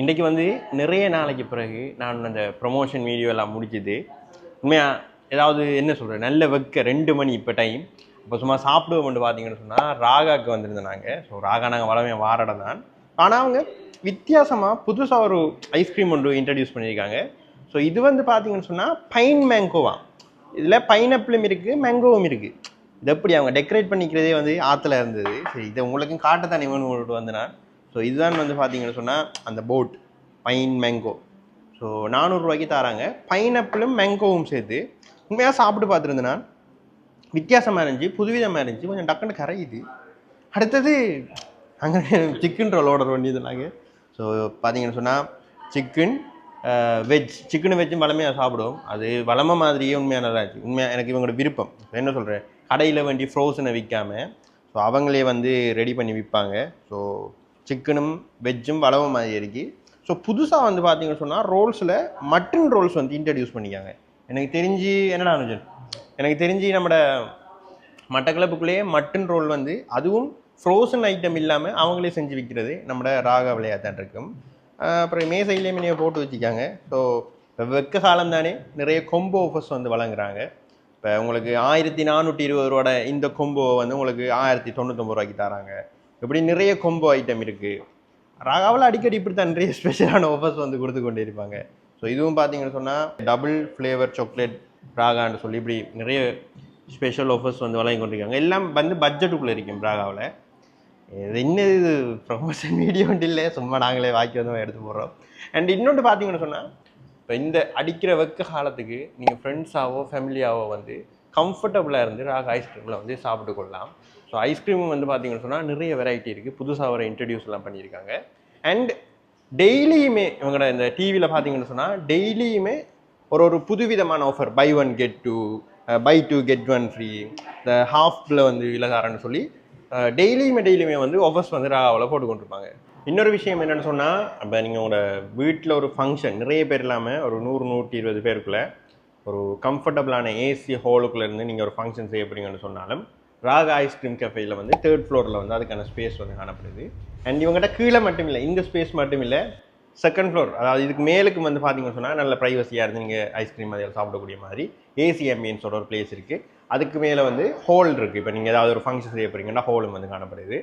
இன்றைக்கி வந்து நிறைய நாளைக்கு பிறகு நான் அந்த ப்ரொமோஷன் வீடியோ எல்லாம் முடிச்சுது உண்மையாக ஏதாவது என்ன சொல்கிறேன் நல்ல வைக்க 2 மணி இப்போ டைம் இப்போ சும்மா சாப்பிடுவோம்னு பார்த்தீங்கன்னு சொன்னால் ராகாவுக்கு வந்திருந்தோம் நாங்கள். ஸோ ராகா நாங்கள் வளமையாக வாரடம் தான். ஆனால் அவங்க வித்தியாசமாக புதுசாக ஒரு ஐஸ்கிரீம் ஒன்று இன்ட்ரடியூஸ் பண்ணியிருக்காங்க. ஸோ இது வந்து பார்த்தீங்கன்னு சொன்னால் பைன் மேங்கோவா, இதில் பைனாப்பிளும் இருக்குது மேங்கோவும் இருக்குது. இது எப்படி அவங்க டெக்கரேட் பண்ணிக்கிறதே வந்து ஆற்றுல இருந்தது. சரி இதை உங்களுக்கும் காட்டத்தான் இவனு வந்து நான். ஸோ இதுதான் வந்து பார்த்தீங்கன்னு சொன்னால் அந்த போட் பைன் மேங்கோ. ஸோ 400 ரூபாய்க்கு தராங்க. பைனாப்பிளும் மேங்கோவும் சேர்த்து உண்மையாக சாப்பிட்டு பார்த்துருந்தேன் நான். வித்தியாசமாக இருந்துச்சு, புதுவிதமாக இருந்துச்சு, கொஞ்சம் டக்குன்னு கரையுது. அடுத்தது அங்கே சிக்கன் ரோல் ஆர்டர் பண்ணியது நாங்கள். ஸோ பார்த்தீங்கன்னு சொன்னால் சிக்கன் வெஜ், சிக்கன் வெஜ்ஜும் வளமையாக சாப்பிடுவோம். அது வளமை மாதிரியே உண்மையாக நல்லா இருந்துச்சு. உண்மையாக எனக்கு இவங்களோட விருப்பம். என்ன சொல்கிறேன், கடையில் வேண்டி ஃப்ரோசனை விற்காமல் ஸோ அவங்களே வந்து ரெடி பண்ணி விற்பாங்க. ஸோ சிக்கனும் வெஜ்ஜும் வளமை மாதிரி இருக்குது. ஸோ புதுசாக வந்து பார்த்தீங்கன்னு சொன்னால் ரோல்ஸில் மட்டன் ரோல்ஸ் வந்து இன்ட்ரடியூஸ் பண்ணிக்காங்க. எனக்கு தெரிஞ்சு என்னடா அனுஜன், எனக்கு தெரிஞ்சு நம்மளோட மட்டக்களப்புக்குள்ளேயே மட்டன் ரோல் வந்து அதுவும் ஃப்ரோசன் ஐட்டம் இல்லாமல் அவங்களே செஞ்சு விற்கிறது நம்மளோட ராகா விளையாட்டான் இருக்கும். அப்புறம் மேசையிலேயே நீங்கள் போட்டு வச்சுக்காங்க. ஸோ இப்போ வெக்க காலம் தானே நிறைய கொம்போ ஆஃபர்ஸ் வந்து வழங்குறாங்க. இப்போ உங்களுக்கு 1420 ரூபாயோட இந்த கொம்போ வந்து உங்களுக்கு 1099 ரூபாய்க்கு தராங்க. இப்படி நிறைய கொம்போ ஐட்டம் இருக்குது. ராகாவில் அடிக்கடி இப்படி தான் நிறைய ஸ்பெஷலான ஆஃபர்ஸ் வந்து கொடுத்து கொண்டே இருப்பாங்க. ஸோ இதுவும் பார்த்தீங்கன்னு சொன்னால் டபுள் ஃப்ளேவர் சாக்லேட் ராகான்னு சொல்லி இப்படி நிறைய ஸ்பெஷல் ஆஃபர்ஸ் வந்து வழங்கி கொண்டிருக்காங்க. எல்லாம் வந்து பட்ஜெட்டுக்குள்ளே இருக்கும் ராகாவில். இது இன்னும் இது ப்ரொமோஷன் வீடியோ இல்லை, சும்மா நாங்களே வாக்கி வந்து எடுத்து போடுறோம். அண்ட் இன்னொன்று பார்த்தீங்கன்னு சொன்னால் இப்போ இந்த அடிக்கிற வெக்க காலத்துக்கு நீங்கள் ஃப்ரெண்ட்ஸாவோ ஃபேமிலியாவோ வந்து கம்ஃபர்டபுளாக இருந்து ராகா ஐஸ்கிரீமில் வந்து சாப்பிட்டு கொள்ளலாம். ஸோ ஐஸ்கிரீமும் வந்து பார்த்தீங்கன்னு சொன்னால் நிறைய வெரைட்டி இருக்குது, புதுசாக வர இன்ட்ரடியூஸ்லாம் பண்ணியிருக்காங்க. அண்ட் டெய்லியுமே இவங்களோட இந்த டிவியில் பார்த்தீங்கன்னு சொன்னால் டெய்லியுமே ஒரு புதுவிதமான offer, buy 1 get 2, buy 2 get 1 free, இந்த ஹாஃபில் வந்து இலகாரன்னு சொல்லி டெய்லியுமே வந்து ஆஃபர்ஸ் வந்து ராகாவில் போட்டு கொண்டிருப்பாங்க. இன்னொரு விஷயம் என்னென்னு சொன்னால், இப்போ நீங்கள் உங்களோட வீட்டில் ஒரு ஃபங்க்ஷன் நிறைய பேர் இல்லாமல் ஒரு 100-120 பேருக்குள்ளே ஒரு கம்ஃபர்டபுளான ஏசி ஹாலுக்குள்ளேருந்து நீங்கள் ஒரு ஃபங்க்ஷன் செய்ய போறீங்கன்னு சொன்னாலும் ராகா ஐஸ்கிரீம் கஃபேயில் வந்து 3rd ஃப்ளோரில் வந்து அதுக்கான ஸ்பேஸ் வந்து காணப்படுது. அண்ட் இவங்ககிட்ட கீழே மட்டும் இல்லை, இந்த ஸ்பேஸ் மட்டும் இல்லை, 2nd ஃப்ளோர், அதாவது இதுக்கு மேலுக்கு வந்து பார்த்தீங்கன்னு சொன்னால் நல்ல ப்ரைவசியாக இருந்து நீங்கள் ஐஸ்கிரீம் அதில் சாப்பிடக்கூடிய மாதிரி ஏசி ஆம்பியன்ஸோட ஒரு பிளேஸ் இருக்குது. அதுக்கு மேலே வந்து ஹோல் இருக்குது. இப்போ நீங்கள் ஏதாவது ஒரு ஃபங்க்ஷன் செய்ய போகிறீங்கன்னா ஹோலும் வந்து காணப்படுது.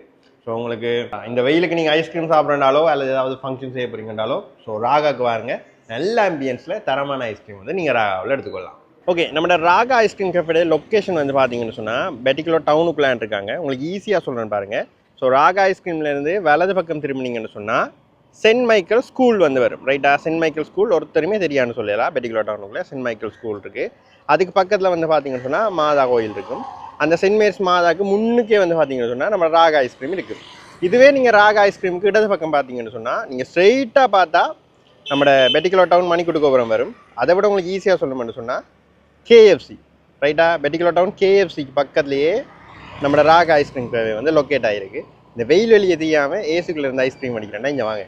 ஸோ உங்களுக்கு இந்த வெயிலுக்கு நீங்கள் ஐஸ்கிரீம் சாப்பிட்றாலோ அல்லது ஏதாவது ஃபங்க்ஷன் செய்ய போகிறீங்கன்னாலோ ஸோ ராகாவுக்கு வாருங்க. நல்ல ஆம்பியன்ஸில் தரமான ஐஸ்கிரீம் வந்து நீங்கள் ராகாவில் எடுத்துக்கொள்ளலாம். ஓகே, நம்மளோட ராகா ஐஸ்கிரீம் கஃபேட லொக்கேஷன் வந்து பார்த்தீங்கன்னு சொன்னால் பெட்டிகுலோ டவுனுக்குள்ளான் இருக்காங்க. உங்களுக்கு ஈஸியாக சொல்கிறேன்னு பாருங்கள். ஸோ ராகா ஐஸ்கிரீம்லேருந்து வலது பக்கம் திரும்பினீங்கன்னு சொன்னால் சென்ட் மைக்கேல் ஸ்கூல் வந்து வரும். ரைட்டா, சென்ட் மைக்கேல் ஸ்கூல் ஒருத்தருமே தெரியாதுன்னு சொல்லலாம். பெட்டிகுலோ டவுனுக்குள்ளே சென்ட் மைக்கேல் ஸ்கூல் இருக்குது. அதுக்கு பக்கத்தில் வந்து பார்த்தீங்கன்னு சொன்னால் மாதா கோயில் இருக்கும். அந்த சென்ட் மேரிஸ் மாதாவுக்கு முன்னுக்கே வந்து பார்த்தீங்கன்னு சொன்னால் நம்ம ராகா ஐஸ்கிரீம் இருக்குது. இதுவே நீங்கள் ராகா ஐஸ்கிரீமுக்கு இடது பக்கம் பார்த்தீங்கன்னு சொன்னால் நீங்கள் ஸ்ட்ரெயிட்டாக பார்த்தா நம்மளோட பெட்டிகுலோ டவுன் மணிக்கூட்டு கோபுரம் வரும். அதை விட உங்களுக்கு ஈஸியாக சொல்லணும்னு சொன்னால் கேஎஃப்சி, ரைட்டா, பெட்டிகுலோ டவுன் கேஎஃப்சிக்கு பக்கத்துலேயே நம்மளோட ராகா ஐஸ்கிரீம் வந்து லொக்கேட் ஆகிருக்கு. இந்த வெயில் வெளியே தெரியாமல் ஏசிக்குள்ளே இருந்து ஐஸ்கிரீம் அடிக்கிறேன்னா இங்கே வாங்க.